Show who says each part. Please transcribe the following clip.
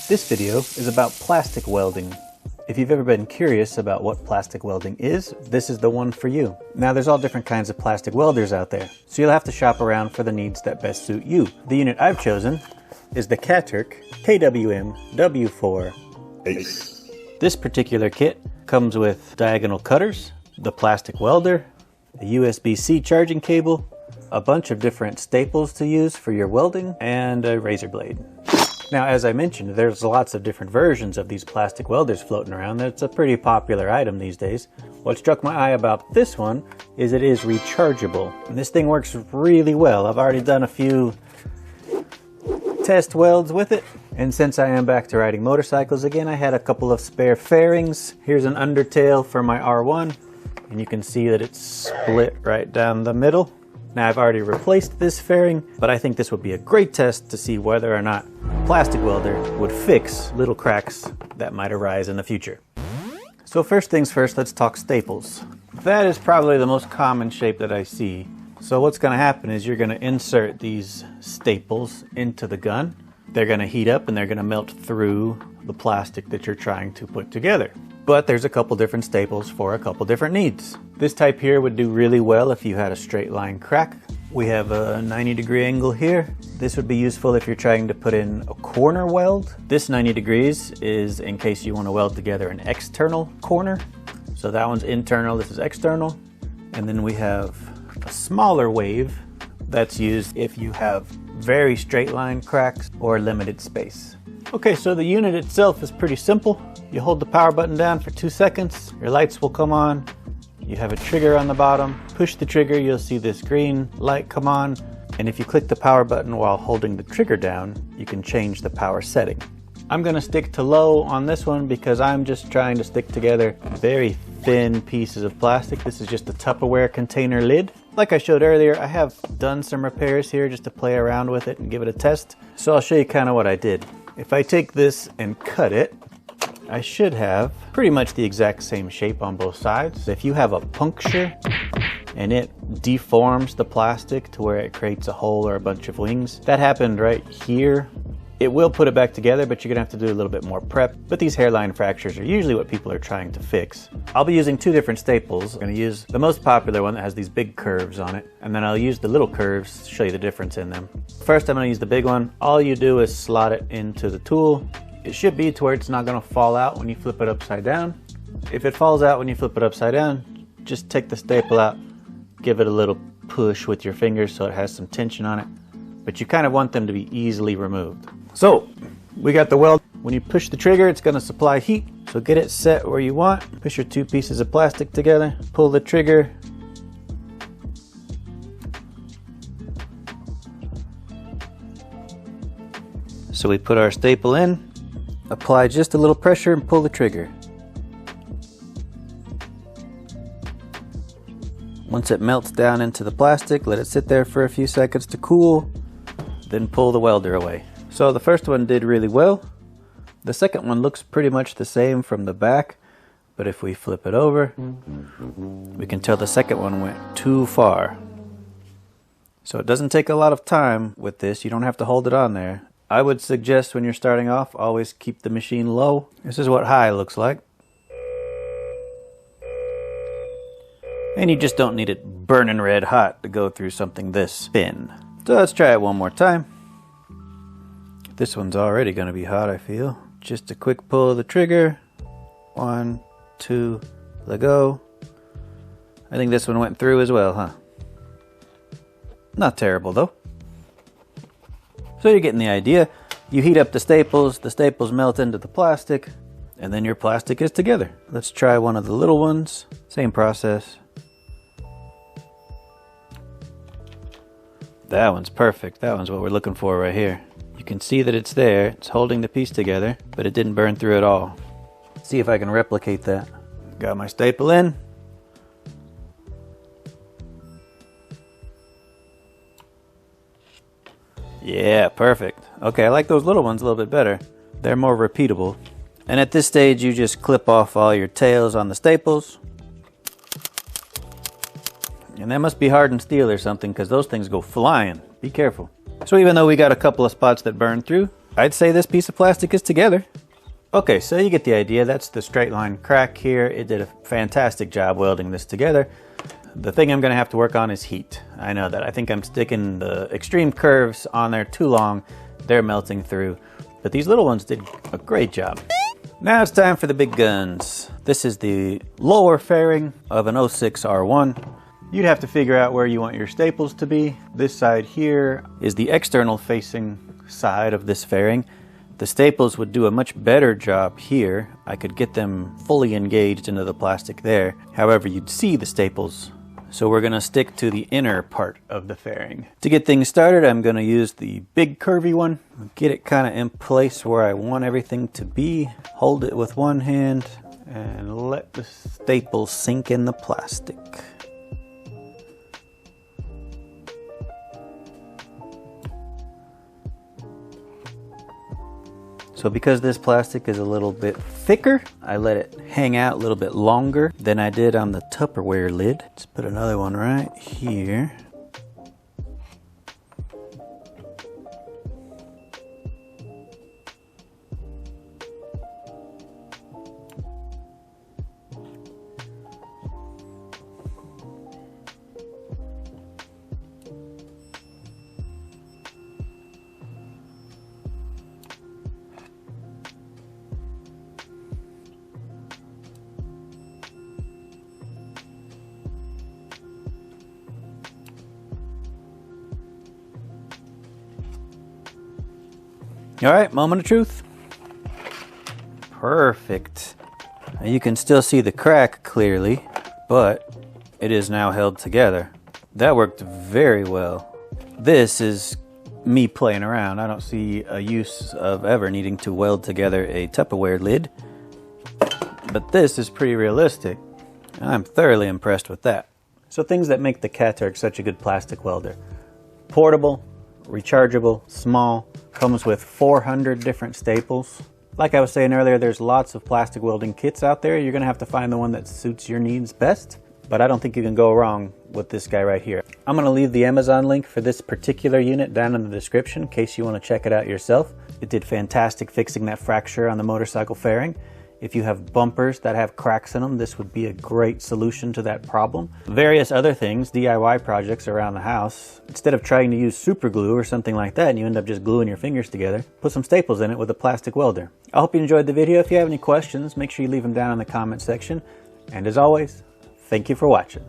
Speaker 1: This video is about plastic welding. If you've ever been curious about what plastic welding is, this is the one for you. Now there's all different kinds of plastic welders out there, so you'll have to shop around for the needs that best suit you. The unit I've chosen is the Katerk KWM W4 Ace. This particular kit comes with diagonal cutters, the plastic welder, a USB-C charging cable, a bunch of different staples to use for your welding, and a razor blade. Now, as I mentioned, there's lots of different versions of these plastic welders floating around. It's a pretty popular item these days. What struck my eye about this one is it is rechargeable. And this thing works really well. I've already done a few test welds with it. And since I am back to riding motorcycles again, I had a couple of spare fairings. Here's an undertail for my R1. And you can see that it's split right down the middle. Now, I've already replaced this fairing, but I think this would be a great test to see whether or not a plastic welder would fix little cracks that might arise in the future. So first things first, let's talk staples. That is probably the most common shape that I see. So what's going to happen is you're going to insert these staples into the gun. They're going to heat up and they're going to melt through the plastic that you're trying to put together. But there's a couple different staples for a couple different needs. This type here would do really well if you had a straight line crack. We have a 90-degree angle here. This would be useful if you're trying to put in a corner weld. This 90 degrees is in case you want to weld together an external corner. So that one's internal, this is external. And then we have a smaller wave that's used if you have very straight line cracks or limited space. Okay, so the unit itself is pretty simple. You hold the power button down for 2 seconds, your lights will come on. You have a trigger on the bottom. Push the trigger, you'll see this green light come on. And if you click the power button while holding the trigger down, you can change the power setting. I'm gonna stick to low on this one because I'm just trying to stick together very thin pieces of plastic. This is just a Tupperware container lid. Like I showed earlier, I have done some repairs here just to play around with it and give it a test. So I'll show you kind of what I did. If I take this and cut it, I should have pretty much the exact same shape on both sides. If you have a puncture and it deforms the plastic to where it creates a hole or a bunch of wings, that happened right here. It will put it back together, but you're gonna have to do a little bit more prep. But these hairline fractures are usually what people are trying to fix. I'll be using two different staples. I'm gonna use the most popular one that has these big curves on it, and then I'll use the little curves to show you the difference in them. First, I'm gonna use the big one. All you do is slot it into the tool. It should be to where it's not gonna fall out when you flip it upside down. If it falls out when you flip it upside down, just take the staple out, give it a little push with your fingers so it has some tension on it. But you kind of want them to be easily removed. So, we got the weld. When you push the trigger, it's gonna supply heat. So get it set where you want. Push your two pieces of plastic together, pull the trigger. So we put our staple in, apply just a little pressure and pull the trigger. Once it melts down into the plastic, let it sit there for a few seconds to cool, then pull the welder away. So the first one did really well. The second one looks pretty much the same from the back, but if we flip it over, we can tell the second one went too far. So it doesn't take a lot of time with this. You don't have to hold it on there. I would suggest when you're starting off, always keep the machine low. This is what high looks like. And you just don't need it burning red hot to go through something this thin. So let's try it one more time. This one's already going to be hot, I feel. Just a quick pull of the trigger. 1, 2, let go. I think this one went through as well, huh? Not terrible though. So you're getting the idea. You heat up the staples melt into the plastic, and then your plastic is together. Let's try one of the little ones. Same process. That one's perfect. That one's what we're looking for right here. You can see that it's there. It's holding the piece together, but it didn't burn through at all. Let's see if I can replicate that. Got my staple in. Yeah, perfect. Okay, I like those little ones a little bit better. They're more repeatable. And at this stage, you just clip off all your tails on the staples. And that must be hardened steel or something, because those things go flying. Be careful. So even though we got a couple of spots that burned through, I'd say this piece of plastic is together. Okay, so you get the idea. That's the straight line crack here. It did a fantastic job welding this together. The thing I'm gonna have to work on is heat. I know that. I think I'm sticking the extreme curves on there too long. They're melting through, but these little ones did a great job. Now it's time for the big guns. This is the lower fairing of an 06 R1. You'd have to figure out where you want your staples to be. This side here is the external facing side of this fairing. The staples would do a much better job here. I could get them fully engaged into the plastic there. However, you'd see the staples. So we're gonna stick to the inner part of the fairing. To get things started, I'm gonna use the big curvy one. Get it kind of in place where I want everything to be. Hold it with one hand and let the staples sink in the plastic. So because this plastic is a little bit thicker, I let it hang out a little bit longer than I did on the Tupperware lid. Let's put another one right here. All right, moment of truth. Perfect. Now you can still see the crack clearly, but it is now held together. That worked very well. This is me playing around. I don't see a use of ever needing to weld together a Tupperware lid, but this is pretty realistic. I'm thoroughly impressed with that. So things that make the Katerk such a good plastic welder. Portable, rechargeable, small, comes with 400 different staples. Like I was saying earlier, there's lots of plastic welding kits out there. You're gonna have to find the one that suits your needs best, but I don't think you can go wrong with this guy right here. I'm gonna leave the Amazon link for this particular unit down in the description in case you wanna check it out yourself. It did fantastic fixing that fracture on the motorcycle fairing. If you have bumpers that have cracks in them, this would be a great solution to that problem. Various other things, DIY projects around the house, instead of trying to use super glue or something like that and you end up just gluing your fingers together, put some staples in it with a plastic welder. I hope you enjoyed the video. If you have any questions, make sure you leave them down in the comment section. And as always, thank you for watching.